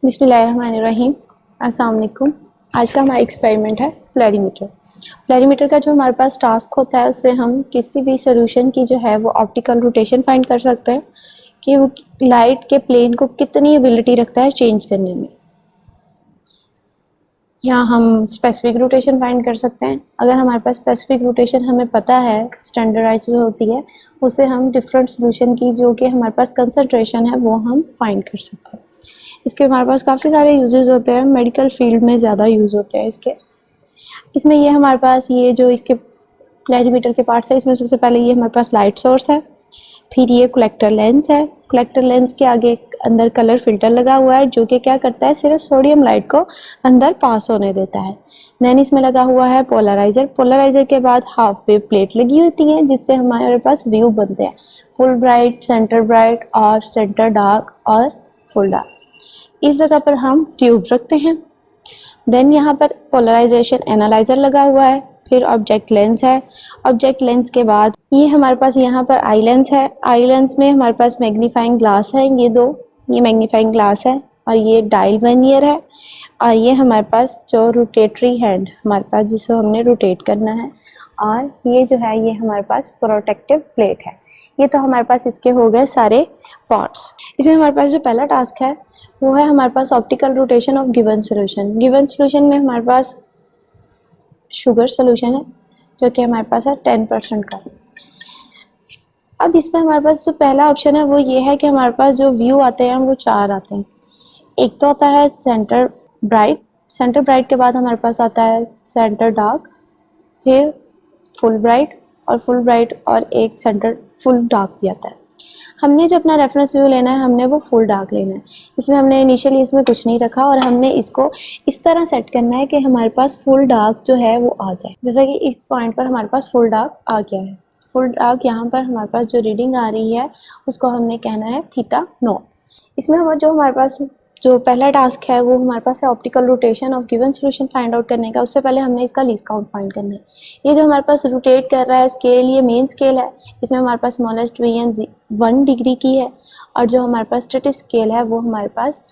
बिस्मिल्लाहिर्रहमानिर्रहीम। अस्सलाम वालेकुम। आज का हमारा एक्सपेरिमेंट है फ्लैरीमीटर। फ्लैरीमीटर का जो हमारे पास टास्क होता है उससे हम किसी भी सोल्यूशन की जो है वो ऑप्टिकल रोटेशन फाइंड कर सकते हैं कि वो लाइट के प्लेन को कितनी एबिलिटी रखता है चेंज करने में। यहाँ हम स्पेसिफिक रोटेशन फाइंड कर सकते हैं। अगर हमारे पास स्पेसिफिक रोटेशन हमें पता है स्टैंडर्डाइज जो होती है उससे हम डिफरेंट सोल्यूशन की जो कि हमारे पास कंसंट्रेशन है वो हम फाइंड कर सकते हैं। इसके हमारे पास काफ़ी सारे यूजेस होते हैं, मेडिकल फील्ड में ज़्यादा यूज़ होते हैं इसके। इसमें ये हमारे पास ये जो इसके फ्लैरीमीटर के पार्ट्स है, इसमें सबसे पहले ये हमारे पास लाइट सोर्स है, फिर ये कलेक्टर लेंस है। कलेक्टर लेंस के आगे अंदर कलर फिल्टर लगा हुआ है जो कि क्या करता है, सिर्फ सोडियम लाइट को अंदर पास होने देता है। देन इसमें लगा हुआ है पोलराइजर। पोलराइजर के बाद हाफ वेव प्लेट लगी होती है जिससे हमारे पास व्यू बनते हैं, फुल ब्राइट, सेंटर ब्राइट और सेंटर डार्क और फुल डार्क। इस जगह पर हम ट्यूब रखते हैं। देन यहाँ पर पोलराइजेशन एनालाइजर लगा हुआ है, फिर ऑब्जेक्ट लेंस है। ऑब्जेक्ट लेंस के बाद ये हमारे पास यहाँ पर आई लेंस है। आई लेंस में हमारे पास मैग्नीफाइंग ग्लास है, ये मैग्नीफाइंग ग्लास है और ये डायल वर्नियर है। और ये हमारे पास जो रोटेटरी हैंड हमारे पास जिसको हमने रोटेट करना है, और ये जो है ये हमारे पास प्रोटेक्टिव प्लेट है। ये तो हमारे पास इसके हो गए सारे पार्ट्स। इसमें हमारे पास जो पहला टास्क है वो है हमारे पास optical rotation of given solution. Given solution में हमारे पास शुगर सॉल्यूशन है जो कि हमारे पास है 10% का। अब इसमें हमारे पास जो पहला ऑप्शन है वो ये है कि हमारे पास जो व्यू आते हैं वो 4 आते हैं। एक तो आता है सेंटर ब्राइट, सेंटर ब्राइट के बाद हमारे पास आता है सेंटर डार्क, फिर फुल ब्राइट और फुल ब्राइट और एक सेंटर फुल डार्क भी आता है। हमने जो अपना रेफरेंस व्यू लेना है हमने वो फुल डार्क लेना है। इसमें हमने इनिशियली इसमें कुछ नहीं रखा और हमने इसको इस तरह सेट करना है कि हमारे पास फुल डार्क जो है वो आ जाए। जैसा कि इस पॉइंट पर हमारे पास फुल डार्क आ गया है। फुल डार्क यहाँ पर हमारे पास जो रीडिंग आ रही है उसको हमने कहना है थीटा नॉट। इसमें हमारे पास जो पहला टास्क है वो हमारे पास है optical rotation of given solution find out करने का। उससे पहले हमने इसका लीस्ट काउंट फाइंड करना है। ये जो हमारे पास रोटेट कर रहा है स्केल, ये मेन स्केल है। इसमें हमारे पास स्मॉलेस्ट डिवीजन 1 डिग्री की है और जो हमारे पास स्टैटिक स्केल है वो हमारे पास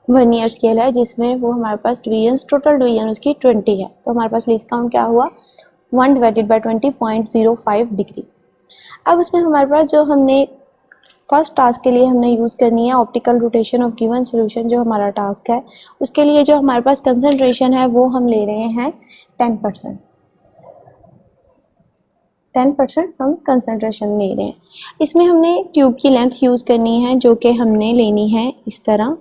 वर्नियर स्केल है जिसमें वो हमारे पास डिवीजन टोटल डिवीजन उसकी 20 है। तो हमारे पास लीस्ट काउंट क्या हुआ, 1 डिवाइडेड बाई 20 0.05 डिग्री। अब उसमें हमारे पास जो हमने फर्स्ट टास्क के लिए हमने यूज़ करनी है optical rotation of given solution, जो हमारा टास्क है उसके लिए जो हमारे पास कंसंट्रेशन है वो हम ले रहे हैं 10%। 10% हम कंसंट्रेशन ले रहे हैं। इसमें हमने ट्यूब की लेंथ यूज़ करनी है जो कि हमने लेनी है इस तरह।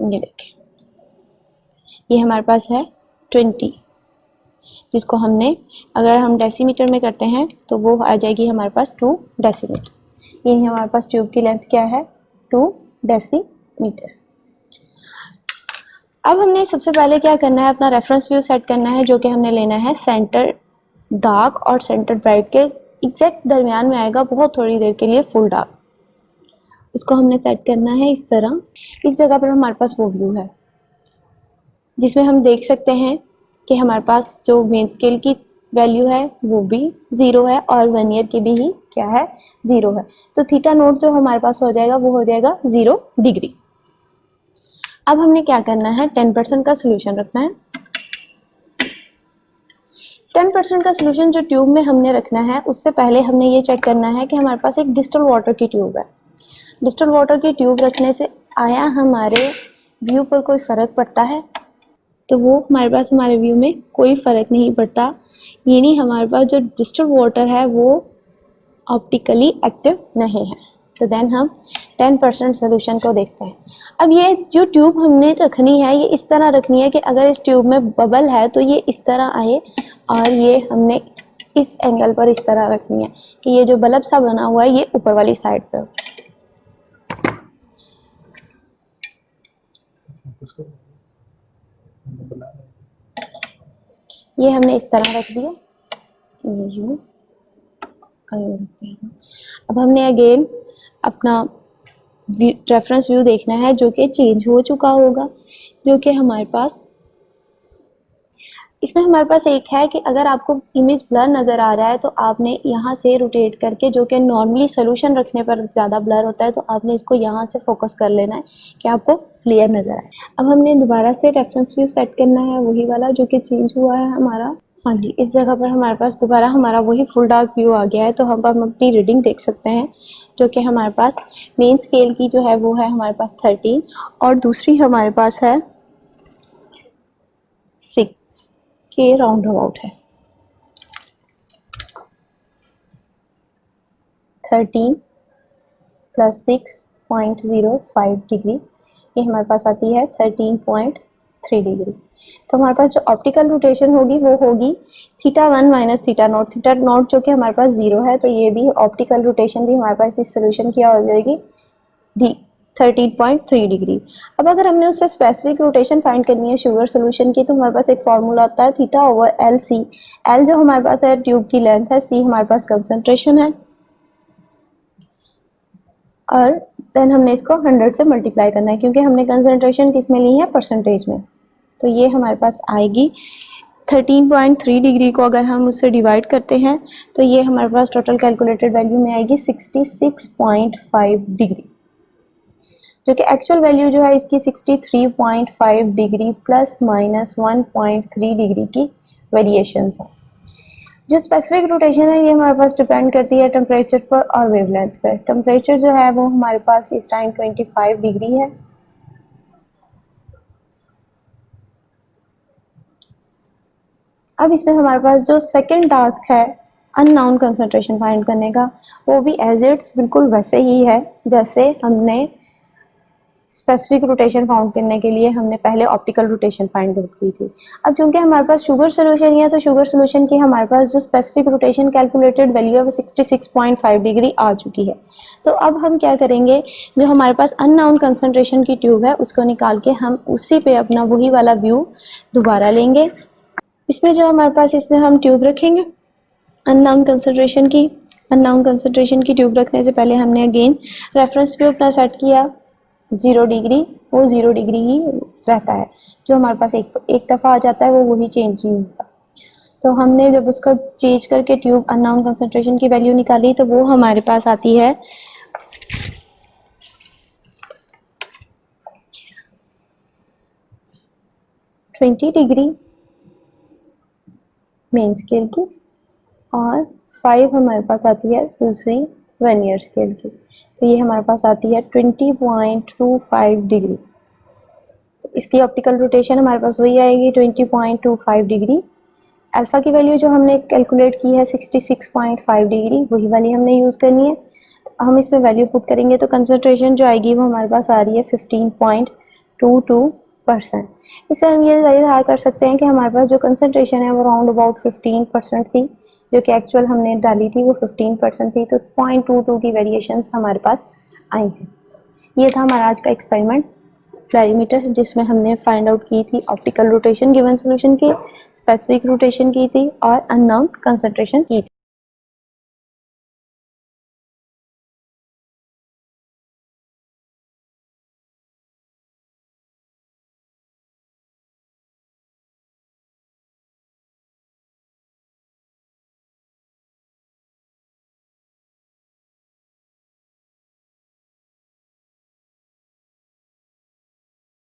ये देखें, ये हमारे पास है 20, जिसको हमने अगर हम डेसीमीटर में करते हैं तो वो आ जाएगी हमारे पास 2 डेसीमीटर। ये हमारे पास ट्यूब की लेंथ क्या है, 2 डेसीमीटर। अब हमने सबसे पहले क्या करना है, अपना रेफरेंस व्यू सेट करना है जो कि हमने लेना है सेंटर डार्क और सेंटर ब्राइट के एग्जैक्ट दरमियान में आएगा, बहुत थोड़ी देर के लिए फुल डार्क। उसको हमने सेट करना है इस तरह। इस जगह पर हमारे पास वो व्यू है जिसमें हम देख सकते हैं कि हमारे पास जो मेन स्केल की वैल्यू है वो भी 0 है और वर्नियर की भी ही क्या है, 0 है। तो थीटा नोट जो हमारे पास हो जाएगा वो हो जाएगा 0 डिग्री। अब हमने क्या करना है, 10% का सोल्यूशन रखना है। 10% का सोल्यूशन जो ट्यूब में हमने रखना है उससे पहले हमने ये चेक करना है कि हमारे पास एक डिस्टल वाटर की ट्यूब है। डिस्टल वाटर की ट्यूब रखने से आया हमारे व्यू पर कोई फ़र्क पड़ता है, तो वो हमारे पास हमारे व्यू में कोई फ़र्क नहीं पड़ता, यानी हमारे पास जो डिस्टल वाटर है वो ऑप्टिकली एक्टिव नहीं है। तो देन हम 10% सोल्यूशन को देखते हैं। अब ये जो ट्यूब हमने रखनी है ये इस तरह रखनी है कि अगर इस ट्यूब में बबल है तो ये इस तरह आए, और ये हमने इस एंगल पर इस तरह रखनी है कि ये जो बल्ब सा बना हुआ है ये ऊपर वाली साइड पे हो। ये हमने इस तरह रख दिया, यूं रखते हैं। अब हमने अगेन अपना रेफरेंस व्यू देखना है जो कि चेंज हो चुका होगा, जो कि हमारे पास इसमें हमारे पास एक है कि अगर आपको इमेज ब्लर नज़र आ रहा है तो आपने यहाँ से रोटेट करके, जो कि नॉर्मली सोल्यूशन रखने पर ज़्यादा ब्लर होता है, तो आपने इसको यहाँ से फोकस कर लेना है कि आपको क्लियर नज़र आए। अब हमने दोबारा से रेफरेंस व्यू सेट करना है, वही वाला जो कि चेंज हुआ है हमारा। हाँ जी, इस जगह पर हमारे पास दोबारा हमारा वही फुल डार्क व्यू आ गया है। तो हम अपनी रीडिंग देख सकते हैं, जो कि हमारे पास मेन स्केल की जो है वो है हमारे पास 13 और दूसरी हमारे पास है 6 के राउंड अबाउट है। 13 प्लस 6.05 डिग्री, ये हमारे पास आती है 13.3 डिग्री। तो हमारे पास जो ऑप्टिकल रोटेशन होगी वो होगी θ1 माइनस θ0। θ0 जो कि हमारे पास 0 है, तो ये भी ऑप्टिकल रोटेशन भी हमारे पास इस सोल्यूशन की हो जाएगी 13.3 डिग्री। अब अगर हमने उससे स्पेसिफिक रोटेशन फाइंड करनी है शुगर सोल्यूशन की, तो हमारे पास एक फॉर्मूला होता है θ/LC। L जो हमारे पास है ट्यूब की लेंथ है, C हमारे पास कंसंट्रेशन है, और देन हमने इसको 100 से मल्टीप्लाई करना है, क्योंकि हमने कंसंट्रेशन किस में ली है, परसेंटेज में। तो ये हमारे पास आएगी 13.3 डिग्री को अगर हम उससे डिवाइड करते हैं तो ये हमारे पास टोटल कैलकुलेटेड वैल्यू में आएगी 66.5 डिग्री, जो कि एक्चुअल वैल्यू जो है इसकी 63.5 डिग्री प्लस माइनस 1.3 डिग्री की वेरिएशंस है। जो स्पेसिफिक रोटेशन है ये हमारे पास डिपेंड करती है टेम्परेचर पर और वेवलेंथ पर। टेम्परेचर जो है वो हमारे पास इस टाइम 25 डिग्री है। अब इसमें हमारे पास जो सेकंड टास्क है अननोन कंसंट्रेशन फाइंड करने का, वो भी एज इट्स बिल्कुल वैसे ही है जैसे हमने स्पेसिफिक रोटेशन फाउंड करने के लिए हमने पहले ऑप्टिकल रोटेशन फाइंड आउट की थी। अब चूंकि हमारे पास शुगर सोल्यूशन है, तो शुगर सोल्यूशन की हमारे पास जो स्पेसिफिक रोटेशन कैलकुलेटेड वैल्यू है वो 66.5 डिग्री आ चुकी है। तो अब हम क्या करेंगे, जो हमारे पास अननोन कंसंट्रेशन की ट्यूब है उसको निकाल के हम उसी पे अपना वही वाला व्यू दोबारा लेंगे। इसमें जो हमारे पास इसमें हम ट्यूब रखेंगे अननोन कंसंट्रेशन की। अननोन कंसंट्रेशन की ट्यूब रखने से पहले हमने अगेन रेफरेंस व्यू अपना सेट किया 0 डिग्री, वो 0 डिग्री ही रहता है। जो हमारे पास एक दफ़ा आ जाता है वो वही चेंज नहीं होता। तो हमने जब उसको चेंज करके ट्यूब अननोन कंसंट्रेशन की वैल्यू निकाली तो वो हमारे पास आती है 20 डिग्री मेन स्केल की, और 5 हमारे पास आती है दूसरी वर्नियर स्केल की। तो ये हमारे पास आती है 20.25 डिग्री। तो इसकी ऑप्टिकल रोटेशन हमारे पास वही आएगी 20.25 डिग्री। अल्फा की वैल्यू जो हमने कैलकुलेट की है 66.5 डिग्री, वही वाली हमने यूज़ करनी है। तो हम इसमें वैल्यू पुट करेंगे तो कंसंट्रेशन जो आएगी वो हमारे पास आ रही है 15.22%। इससे हम ये जाहिर कर सकते हैं कि हमारे पास जो कंसंट्रेशन है वो राउंड अबाउट 15% थी, जो कि एक्चुअल हमने डाली थी वो 15% थी। तो 0.22 की वेरिएशंस हमारे पास आई हैं। ये था हमारा आज का एक्सपेरिमेंट क्लैरीमीटर, जिसमें हमने फाइंड आउट की थी ऑप्टिकल रोटेशन गिवन सॉल्यूशन की, स्पेसिफिक रोटेशन की थी और अननोन कंसंट्रेशन की थी।